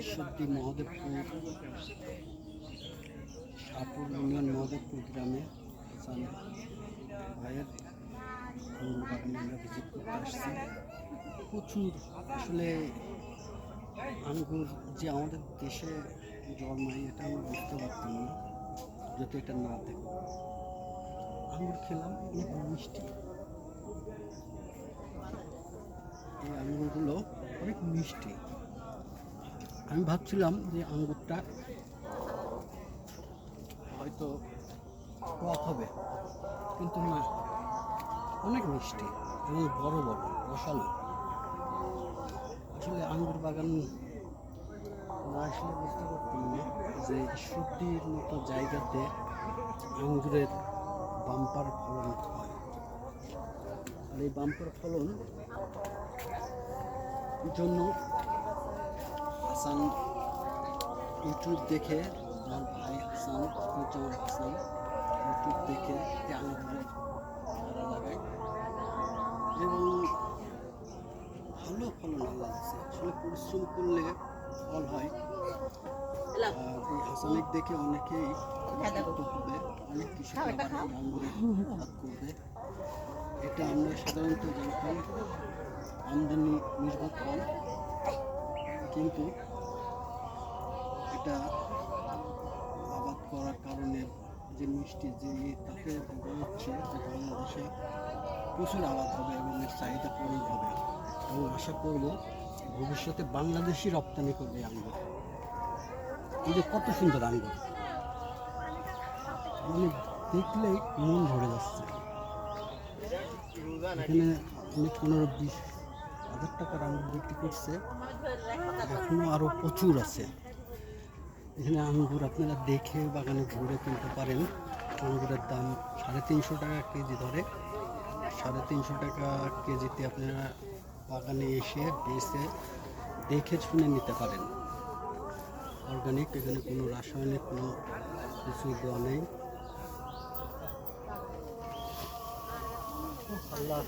Ishwardi Mahadevpur Shahpur union Mahadevpur গ্রামে হাসান ভাইয়ের আঙ্গুর বাগানে আমরা ভিজিট করতে আসছি। প্রচুর আসলে আঙ্গুর যে আমাদের দেশে জন্মায় এটা আমরা বুঝতে পারতাম না যদি এটা না দেখো। আঙ্গুর খেলাম, অনেক মিষ্টি। এই আঙ্গুরগুলো অনেক মিষ্টি। আমি ভাবছিলাম যে আঙ্গুরটা হয়তো টক হবে, কিন্তু না, অনেক মিষ্টি এবং বড় বড় রসালো। আসলে আঙ্গুর বাগান না আসলে বুঝতে পারতাম না যে ঈশ্বরদীর মতো জায়গাতে আঙ্গুরের বাম্পার ফলন হয়। আর এই বাম্পার ফলন জন্য হাসান ইউটিউব দেখে, আমার ভাই হাসান ইউটিউব দেখে আঙ্গুরের চারা লাগায় এবং ভালো ফলন আল্লাহ দিচ্ছে। আসলে পরিশ্রম করলে ফল হয়। আর এই হাসানিক দেখে অনেকেই হবে, অনেক কৃষক আঙ্গুরের আবাদ করবে। এটা আমরা সাধারণত জানতাম আমদানি নির্ভর কম, কিন্তু এটা আবাদ করার কারণে যে মিষ্টি যে তাতে হচ্ছে যে বাংলাদেশে প্রচুর আবাদ হবে এবং এর চাহিদা পূরণ হবে। এবং আশা করব ভবিষ্যতে বাংলাদেশি রপ্তানি করবে আঙ্গুর। কিন্তু কত সুন্দর আঙ্গুর, মানে দেখলেই মন ভরে যাচ্ছে। এখানে অনেক 15-20 হাজার টাকার আঙ্গুর বিক্রি করছে, এখনো আরও প্রচুর আছে। এখানে আঙ্গুর আপনারা দেখে বাগানে ঘুরে কিনতে পারেন। আঙ্গুরের দাম 350 টাকা কেজি ধরে। 350 টাকা কেজিতে আপনারা বাগানে এসে বেছে দেখে শুনে নিতে পারেন। অর্গানিক, এখানে কোনো রাসায়নিক কোনো কিছু দেওয়া নেই। আল্লাহ,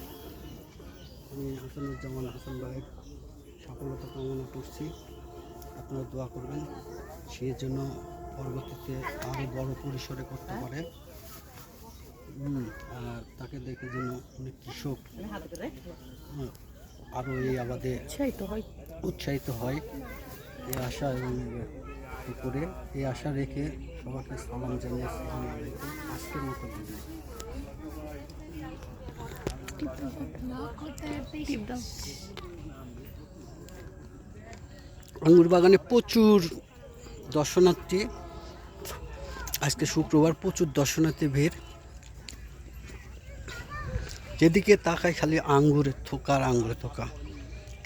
আমি হাসান ভাইয়ের সফলতা কামনা করছি। আপনারা দোয়া করবেন সেই জন্য পরবর্তীতে আরও বড় পরিসরে করতে পারে। আর তাকে দেখে যেন অনেক কৃষক আরও এই আবাদে উৎসাহিত হয়, এই আশা এবং করে এই আশা রেখে সবাইকে সালাম জানিয়েছি। আজকের মতো আঙ্গুর বাগানে প্রচুর দর্শনার্থী। আজকে শুক্রবার, প্রচুর দর্শনার্থী ভিড়। যেদিকে তাকাই খালি আঙ্গুরের থোকা আর আঙ্গুরের থোকা।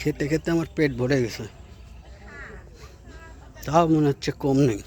খেতে খেতে আমার পেট ভরে গেছে, তাও মনে হচ্ছে কম নেই।